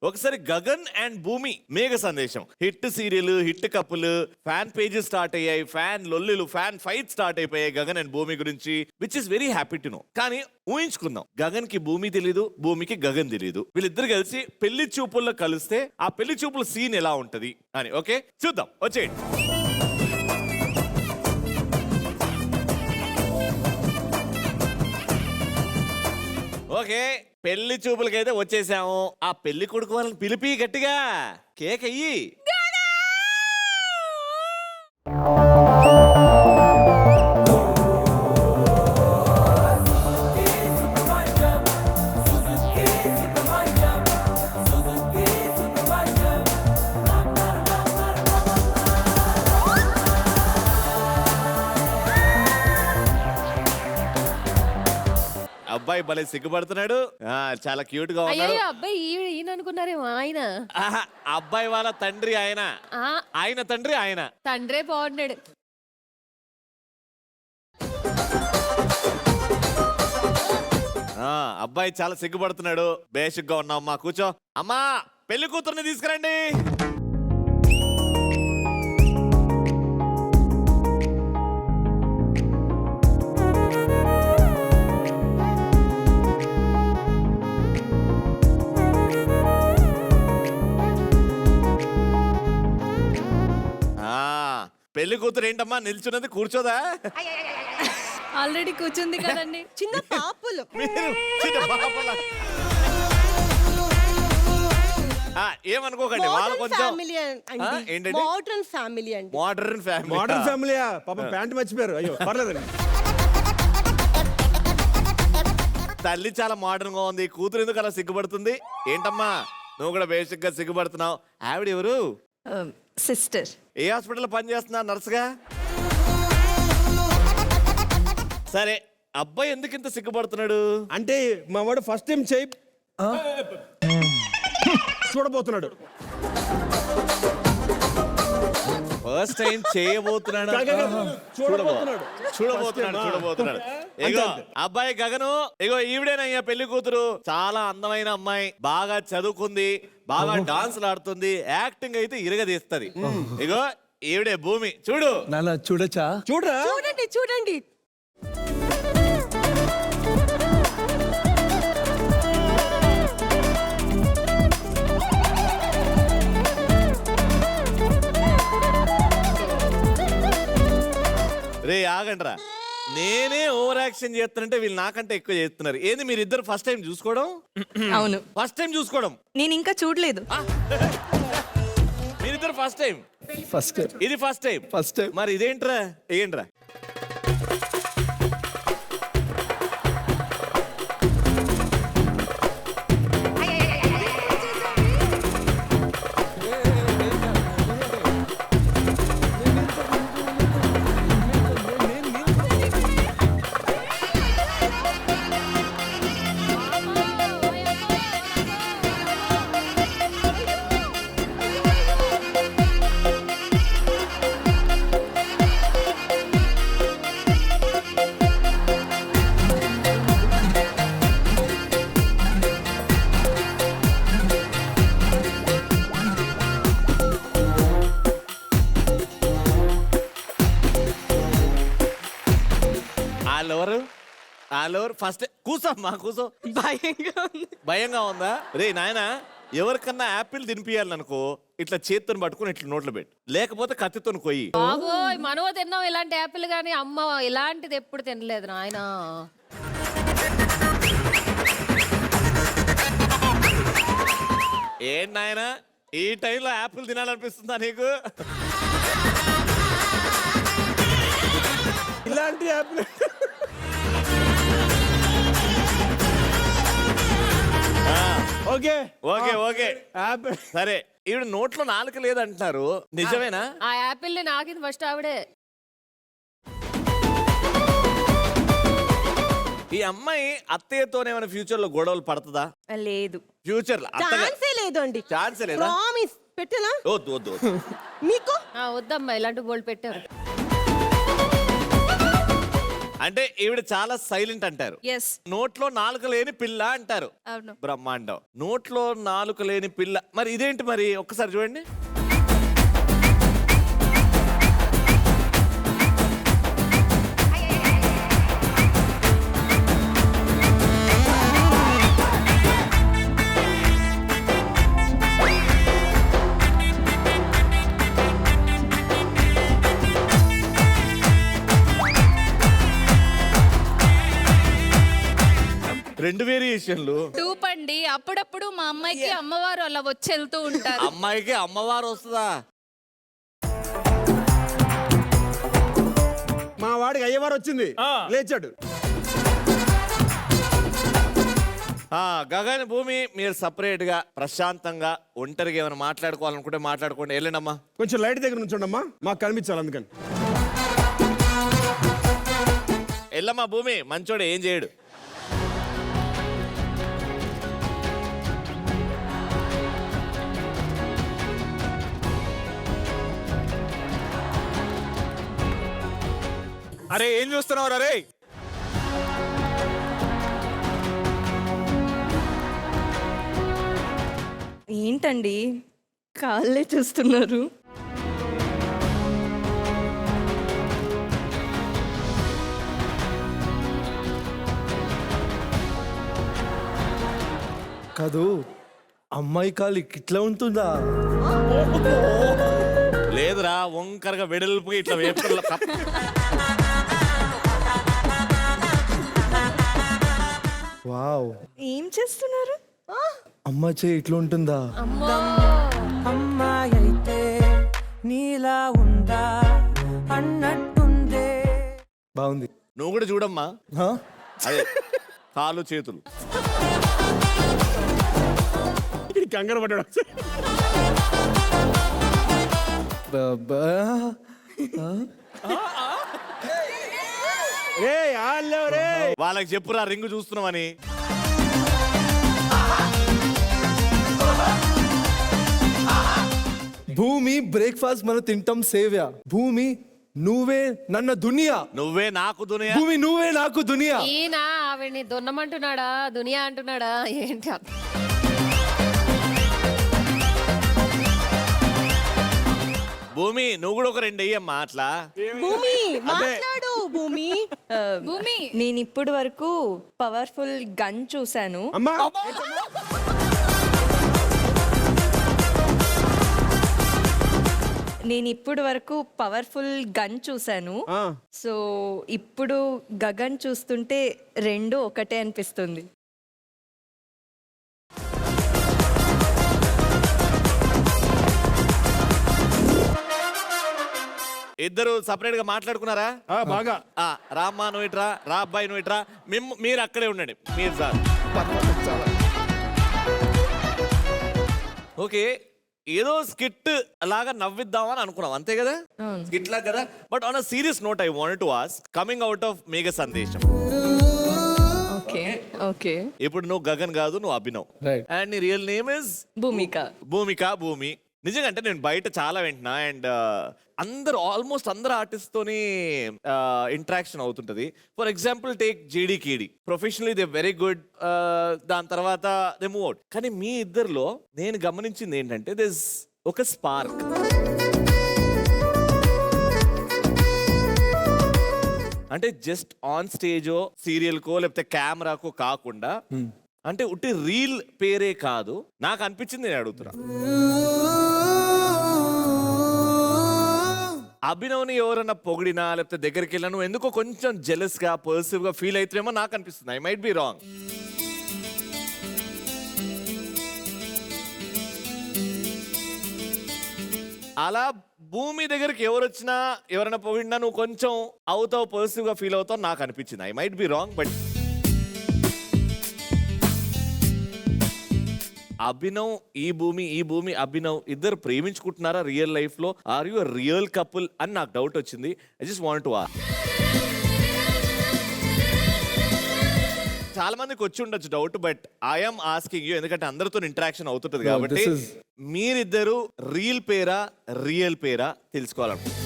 ఒకసారి గగన్ అండ్ భూమి మేఘ సందేశం hit serial hit couple fan pages start అయ్యాయి, ఫ్యాన్ లొల్లిలు, ఫ్యాన్ ఫైట్ స్టార్ట్ అయిపోయాయి గగన్ అండ్ భూమి గురించి, which is very happy to know. కానీ ఊహించుకుందాం, గగన్ కి భూమి తెలీదు, భూమికి గగన్ తెలీదు, వీళ్ళిద్దరు కలిసి పెళ్లి చూపుల్లో కలిస్తే ఆ పెళ్లి చూపుల సీన్ ఎలా ఉంటది అని. ఓకే చూద్దాం, వచ్చేయండి. ఓకే పెళ్లి చూపులకైతే వచ్చేసాము. ఆ పెళ్లి కొడుకు వాళ్ళని పిలిపి గట్టిగా కేక్ అయ్యి. అబ్బాయి భలే సిగ్గుపడుతున్నాడు, చాలా క్యూట్ గా ఉన్నాడు. అబ్బాయి ఈయన అనుకున్నారేమో, ఆయన అబ్బాయి వాళ్ళ తండ్రి ఆయన, ఆయన తండ్రి ఆయన. తండ్రే బాగున్నాడు. అబ్బాయి చాలా సిగ్గుపడుతున్నాడు. బేసిక్ గా ఉన్నావు అమ్మా, కూర్చో. అమ్మా పెళ్లి కూతుర్ని తీసుకురండి. పెళ్లి కూతురు ఏంటమ్మా నిల్చున్నది, కూర్చోదా? ఆల్రెడీ కూర్చుంది కదండి. చిన్న పాపలు ఏమనుకోకండి, వాళ్ళు కొంచెం మోడర్న్ ఫ్యామిలీ అండి. Modern family. మోడర్న్ ఫ్యామిలీ పాపం ప్యాంట్ మర్చిపోయారు. అయ్యో పర్లేదండి. తల్లి చాలా మోడర్న్ గా ఉంది, కూతురు ఎందుకు అలా సిగ్గుపడుతుంది ఏంటమ్మా? నువ్వు కూడా బేసిక్ గా సిగ్గుపడుతున్నావు. ఆవిడ ఎవరు? సిస్టర్. ఏ హాస్పిటల్ పని చేస్తున్నా? నర్సుగా. సరే అబ్బాయి ఎందుకు ఇంత సిగ్గుపడుతున్నాడు అంటే మా వాడు ఫస్ట్ టైం చూడబోతున్నాడు. ఫస్ట్ టైం చేయబోతున్నాడు. చూడబోతున్నాడు. ఇగో అబ్బాయి గగను, ఇగో ఈవిడేనయ్యా పెళ్లి కూతురు. చాలా అందమైన అమ్మాయి, బాగా చదువుకుంది, బాగా డాన్స్ ఆడుతుంది, యాక్టింగ్ అయితే ఇరగదీస్తది. ఇగో ఈవిడే భూమి. చూడు చూడచ్చా? చూడరా, చూడండి చూడండి. రే ఆగండ్రా, నేనే ఓవర్ యాక్షన్ చేస్తానంటే వీళ్ళు నాకంటే ఎక్కువ చేస్తున్నారు. ఏంది మీరిద్దరు ఫస్ట్ టైం చూసుకోవడం? అవును, ఫస్ట్ టైం చూసుకోవడం. నేను ఇంకా చూడలేదు. మీరిద్దరు ఫస్ట్ టైం. ఇది ఫస్ట్ టైం. మరి ఇదేంట్రా? ఏంట్రా? ఫస్ట్ కూసమ్మా, కూసో. భయంగా ఉందా? రే నాయనా, ఎవరికన్నా యాపిల్ తినిపియాలనుకో ఇట్లా చేతితో పట్టుకుని ఇట్లా నోట్లో పెట్టు, లేకపోతే కత్తితో కొయ్యి. బాబోయ్, మనో తిన్నాం ఇలాంటి యాపిల్ గానీ, అమ్మ ఇలాంటిది ఎప్పుడు తినలేదు నాయన. ఏంటి నాయనా, ఈ టైంలో యాపిల్ తినాలనిపిస్తుందా నీకు? ఇలాంటి యాపిల్ ఓకే ఓకే ఓకే సరే. ఈవిడ నోట్లో నాలుక లేదంటున్నారు, నిజమేనా? ఆ యాపిల్ ని నాకింది ఫస్ట్ ఆవిడే. ఈ అమ్మాయి అత్తయ్యతోనేమైనా ఫ్యూచర్ లో గొడవలు పడుతుందా? లేదు, ఫ్యూచర్ ఛాన్సే లేదు అండి. ఛాన్సే లేదా? ప్రామిస్ పెట్టనా? వద్దు వద్దు మీకు వద్దమ్మా, ఇలాంటి బోల్డ్ పెట్టారు. అంటే ఈవిడ చాలా సైలెంట్ అంటారు. ఎస్ నోట్లో నాలుక లేని పిల్ల అంటారు. అవును. బ్రహ్మాండం. నోట్లో నాలుక లేని పిల్ల, మరి ఇదేంటి మరి? ఒక్కసారి చూడండి. రెండు వేరియేషన్లు. టూప్ అండి. అప్పుడప్పుడు మా అమ్మాయికి అమ్మవారు అలా వచ్చి వెళ్తూ ఉంటారు. అమ్మాయికి అమ్మవారు వస్తుందా? మా వాడికి అయ్యవారు వచ్చింది, లేచాడు. గగన్, భూమి, మీరు సపరేట్ గా ప్రశాంతంగా ఒంటరిగా ఏమైనా మాట్లాడుకోవాలనుకుంటే మాట్లాడుకోండి. వెళ్ళండమ్మా. కొంచెం లైట్ దగ్గర నుంచోండమ్మా, మాకు కనిపించాలి అందుకని. వెళ్ళమ్మా భూమి, మంచోడు ఏం చేయడు. అరే ఏం చూస్తున్నావు? అరే ఏంటండి కాళ్ళే చూస్తున్నారు? కాదు, అమ్మాయి కాలు ఇట్లా ఉంటుందా? లేదురా, వంకరగా వెడల్పు ఇట్లా వేపుల వావ్, ఏం చేస్తున్నారు? అమ్మాయి చేయి ఇట్లా ఉంటుందా? అమ్మాయైతే నీలా ఉందా అన్నట్టుందే. బాగుంది. నువ్వు కూడా చూడమ్మా. హా? అదే కాలు చేతులు. కంగారు పడ్డాడు. బాబా. వాళ్ళకి చెప్పురా రింగు చూస్తున్నామని. భూమి బ్రేక్ఫాస్ట్ మనం తింటాం సేవ్య. భూమి నువ్వే నన్న దునియా. నువ్వే నాకు దునియా. భూమి నువ్వే నాకు దునియా. ఈయన ఆవిడ్ని దున్నమంటున్నాడా, దునియా అంటున్నాడా ఏంటి? భూమి, నువ్వు కూడా ఒక రెండు అయ్యమ్మా అట్లా. భూమి మాట్లాడు. భూమి భూమి నేను ఇప్పుడు వరకు పవర్ఫుల్ గన్ చూశాను. అమ్మా నేను ఇప్పుడు వరకు పవర్ఫుల్ గన్ చూశాను. సో ఇప్పుడు గగన్ చూస్తుంటే రెండు ఒకటే అనిపిస్తుంది. ఇద్దరు సపరేట్ గా మాట్లాడుకున్నారా? బాగా. రామ్మా నువ్వు ఇట్రా, రా అబ్బాయి నువ్వు ఇట్రా. మీరు అక్కడే ఉండండి. మీరు సార్ ఓకే. ఏదో స్కిట్ లాగా నవ్విద్దామని అనుకున్నాం, అంతే కదా? స్కిట్ లాగా కదా. But on a serious note I wanted to ask, coming out of మేఘ సందేశం. Okay okay. ఇప్పుడు నువ్వు గగన్ కాదు, నువ్వు అభినవ్. Right. అండ్ నీ రియల్ నేమ్ ఇస్ భూమిక. భూమి. నిజంగా అంటే నేను బయట చాలా వింటున్నా, అండ్ అందరు ఆల్మోస్ట్ అందరు ఆర్టిస్ట్ తోని ఇంటరాక్షన్ అవుతుంటది. For example take JD KD, professionally they very good. దాని తర్వాత దే మూవ్ అవుట్. కానీ మీ ఇద్దరిలో నేను గమనించింది ఏంటంటే దిస్ ఒక స్పార్క్. అంటే జస్ట్ ఆన్ స్టేజో సీరియల్కో లేకపోతే కెమెరాకో కాకుండా, అంటే ఉట్టి రీల్ పేరే కాదు, నాకు అనిపించింది, నేను అడుగుతున్నా. అభినవ్ని ఎవరన్నా పొగిడినా లేకపోతే దగ్గరికి వెళ్ళినా నువ్వు ఎందుకో కొంచెం జెలస్ గా పర్సివ్ గా ఫీల్ అవుతామో నాకు అనిపిస్తుంది. I might be wrong. అలా భూమి దగ్గరికి ఎవరు వచ్చినా ఎవరైనా పొగిడినా నువ్వు కొంచెం అవుతావు, పర్సివ్ గా ఫీల్ అవుతావు నాకు అనిపించింది. I might be wrong. But Abhinav ఈ భూమి అభినవ్ ఇద్దరు ప్రేమించుకుంటున్నారా రియల్ లైఫ్ లో? ఆర్ యు రియల్ కపుల్ అని నాకు డౌట్ వచ్చింది. I just want to ask. చాలా మందికి వచ్చి ఉండొచ్చు doubt, but I'm asking you, ఎందుకంటే అందరితో ఇంటరాక్షన్ అవుతుంటది కాబట్టి. మీరిద్దరు రియల్ పేరా తెలుసుకోవాలనుకుంటున్నాను.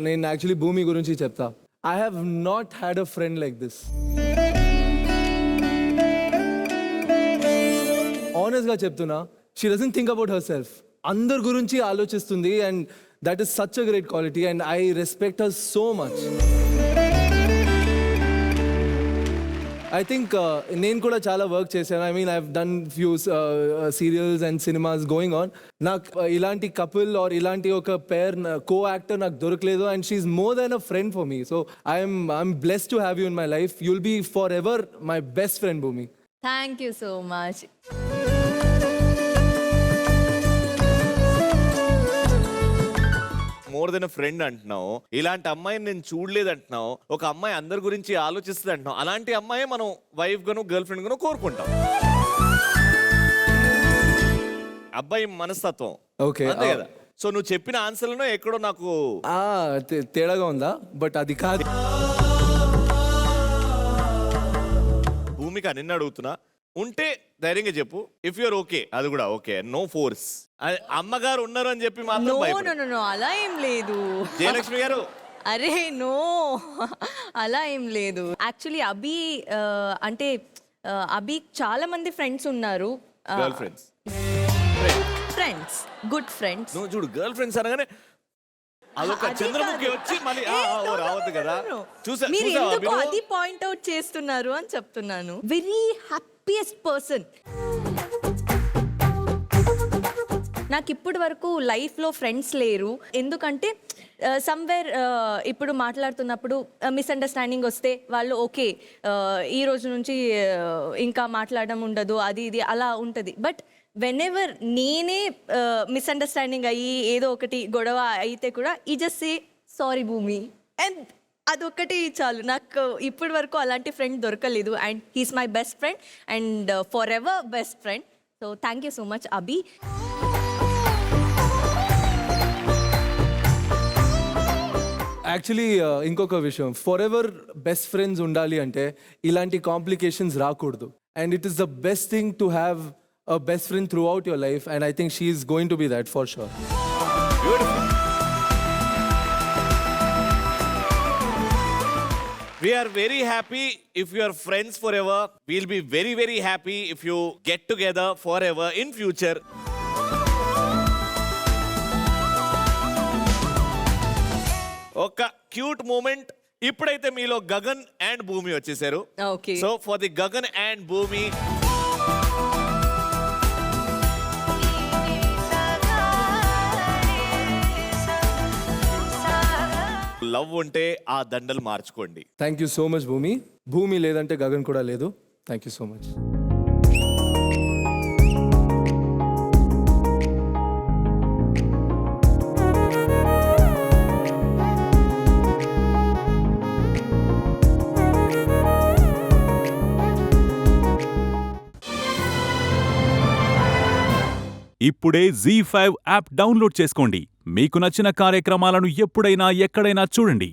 నేను యాక్చువల్లీ భూమి గురించి చెప్తా. I have not had a friend like this. ఆనెస్ట్గా చెప్తున్నా, she doesn't think about herself. అందరి గురించి ఆలోచిస్తుంది and that is such a great quality and I respect her so much. I think నేను కూడా చాలా వర్క్ చేశాను. I mean I done few serials and cinemas going on. నాకు ఇలాంటి couple are ఇలాంటి ఒక పేర్ కో యాక్టర్ నాకు దొరకలేదు and she's more than a friend for me. So I'm blessed to have you in my life. You'll be forever my best friend Bhumi. Thank you so much. More than friend అంటున్నావు, ఇలాంటి అమ్మాయిని నేను చూడలేదు అంటున్నావు, ఒక అమ్మాయి అందరి గురించి ఆలోచిస్తుంది అంటున్నావు. అలాంటి అమ్మాయి మనం వైఫ్ గాను గర్ల్ ఫ్రెండ్ గాను కోరుకుంటాం. అబ్బాయి మనస్తత్వం Okay, అంతే కదా. సో నువ్వు చెప్పిన ఆన్సర్లను ఎక్కడో నాకు తేడాగా ఉందా? బట్ అది కాదు. భూమిక నిన్ను అడుగుతున్నా, ఉంటే ధైర్యంగా చెప్పు. ఇఫ్ యూఆర్ ఓకే, అది కూడా ఓకే, నో ఫోర్స్. అమ్మగారు ఉన్నారు అని చెప్పి మాత్రం నో భయపడు. నో నో నో అలా ఏం లేదు. జయలక్ష్మి గారు అరే నో అలా ఏం లేదు. యాక్చువల్లీ అభి అంటే అభి చాలా మంది ఫ్రెండ్స్ ఉన్నారు. Girl friends, friends, good friends. నువ్వు చూడు గర్ల్ ఫ్రెండ్స్ అనగానే అదొక అది చంద్రముఖి కాదు. వచ్చి మళ్ళీ ఏ, no, no, రావద్దు no, కదా. no, no. చూసా మీరు చూసావా ఎందుకు మీరు? అది పాయింట్ అవుట్ చేస్తున్నారు అని చెప్తున్నాను. Very happiest person. నాకు ఇప్పటి వరకు లైఫ్లో ఫ్రెండ్స్ లేరు. ఎందుకంటే సమ్వేర్ ఇప్పుడు మాట్లాడుతున్నప్పుడు మిస్అండర్స్టాండింగ్ వస్తే వాళ్ళు ఓకే ఈ రోజు నుంచి ఇంకా మాట్లాడడం ఉండదు, అది ఇది అలా ఉంటుంది. బట్ వెనెవర్ నేనే మిస్అండర్స్టాండింగ్ అయ్యి ఏదో ఒకటి గొడవ అయితే కూడా ఈ జస్ట్ సే సారీ భూమి అండ్ అదొక్కటి చాలు. నాకు ఇప్పటి వరకు అలాంటి ఫ్రెండ్ దొరకలేదు and he's my best friend and for ever best friend. So thank you so much Abhi. Actually ఇంకొక విషయం, ఫర్ ఎవర్ బెస్ట్ ఫ్రెండ్స్ ఉండాలి అంటే ఇలాంటి కాంప్లికేషన్స్ రాకూడదు. And it is the best thing to have a best friend through out your life and I think she is going to be that for sure. Beautiful. We are very happy if you are friends forever. We'll be very, very happy if you get together forever in future. ఒక cute moment. ఇప్పుడైతే మీలో Gagan and భూమి వచ్చేసారు. Okay. So for the Gagan and భూమి, love ఉంటే ఆ దండలు మార్చుకోండి. థ్యాంక్ యూ సో మచ్ భూమి. భూమి లేదంటే గగన్ కూడా లేదు. Thank you so much. ఇప్పుడే జీ5 యాప్ డౌన్లోడ్ చేసుకోండి. మీకు నచ్చిన కార్యక్రమాలను ఎప్పుడైనా ఎక్కడైనా చూడండి.